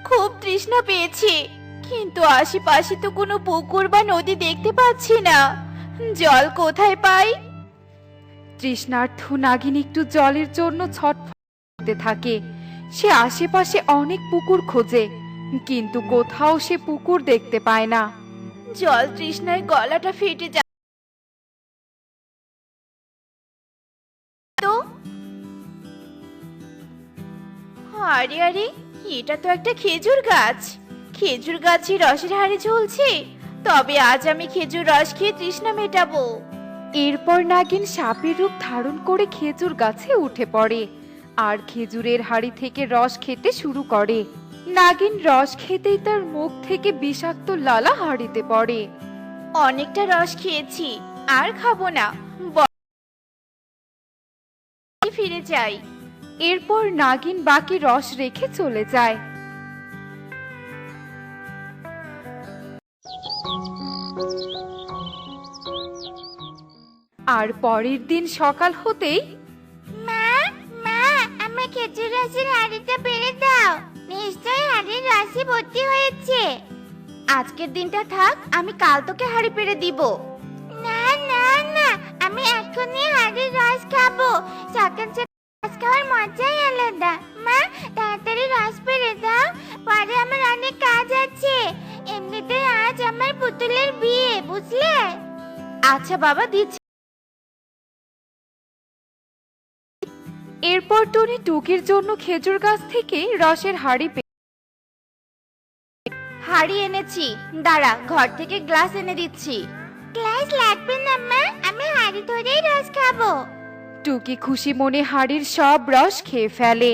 খুব তৃষ্ণা পেয়েছে, কিন্তু আশেপাশে তো কোনো পুকুর বা নদী দেখতে পাচ্ছি না। জল কোথায় পাই? তৃষ্ণার্থ নাগিন একটু জলের জন্য ছটফট করতে থাকে। সে আশেপাশে অনেক পুকুর খোঁজে, কিন্তু কোথাও সে পুকুর দেখতে পায় না। জল তৃষ্ণায় গলাটা ফেটে যায় তো। আরে আরে, এটা তো একটা খেজুর গাছ। খেজুর গাছে রসের হাড়ি ঝুলছে। তবে আজ আমি খেজুর রস খেয়ে তৃষ্ণা মেটাবো। এরপর নাগিন সাপের রূপ ধারণ করে খেজুর গাছে উঠে পড়ে আর খেজুরের হাড়ি থেকে রস খেতে শুরু করে। নাগিন রস খেতেই তার মুখ থেকে বিষাক্ত লালা হাড়িতে পড়ে। অনেকটা রস খেয়েছি, আর খাবো না। ফিরে যাই। এরপর নাগিন বাকি রস রেখে চলে যায়। আর পরের দিন সকাল হতেই মা, মা, আমার খেজুর রসের হাঁড়িটা বেড়ে দাও। নিশ্চয়ই হাঁড়ির রসে ভর্তি হয়েছে। আজকের দিনটা থাক, আমি কাল তোকে হাঁড়ি পেড়ে দিব। না না না, আমি এখনই হাঁড়ির রস খাবো। সকাল সকাল রস খাওয়ার মজাই আলাদা। মা, তাড়াতাড়ি রস পেড়ে দাও, পরে আমার অনেক কাজ আছে। এমনিতেই আজ আমার পুতুলের বিয়ে, বুঝলে? আচ্ছা বাবা, দিচ্ছি। এরপর টুনি টুকির জন্য খেজুর গাছ থেকে রসের হাড়ি হাড়ি এনেছি, দাঁড়া, ঘর থেকে গ্লাস এনে দিচ্ছি। গ্লাস লাগবে না মা, আমি হাড়ি ধরেই রস খাবো। টুকি খুশি মনে হাড়ির সব রস খেয়ে ফেলে।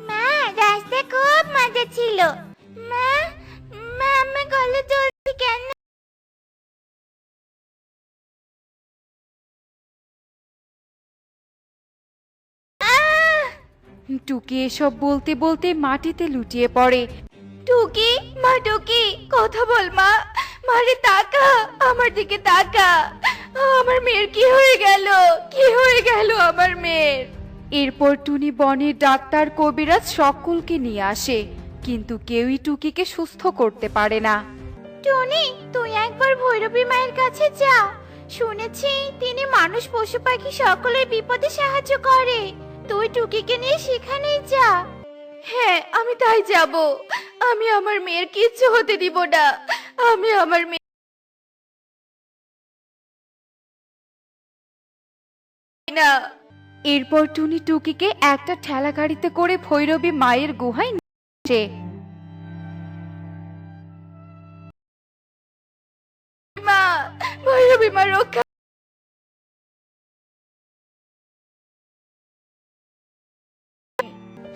মা, রাস্তা খুব মজা ছিল। মা, মা, আমার গলা জ্বলছে কেন? আহ! টুকি এসব বলতে বলতে মাটিতে লুটিয়ে পড়ে। টুকি, মা টুকি, কথা বল মা। মারে তাকা, আমার দিকে তাকা। আমার মেয়ের কি হয়ে গেল? কি হয়ে গেল আমার মেয়ের? এরপর টুনি বনের ডাক্তার কবিরাজ সকলকে নিয়ে আসে, কিন্তু কেউই টুকিকে সুস্থ করতে পারে না। টনি, তুই একবার ভৈরবী মায়ের কাছে যা। শুনেছি তিনি মানুষ পশু পাখি সকলের বিপদে সাহায্য করে। তুই টুকিকে নিয়ে সেখানেই যা। হ্যাঁ, আমি তাই যাব। আমি আমার মেয়ের কিচ্ছু হতে দিব না। আমি আমার মেয়ে না। এরপর টুনি টুকিকে একটা ঠেলা গাড়িতে করে ভৈরবী মায়ের গুহায় নিয়ে আসে। মা, ভৈরবী মা রক্ষা।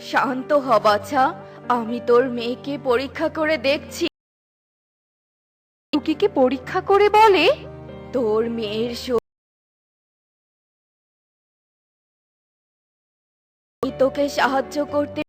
শান্ত হ বাছা, আমি তোর মেয়েকে পরীক্ষা করে দেখছি। টুকিকে পরীক্ষা করে বলে, তোর মেয়ের তোকে সাহায্য করতে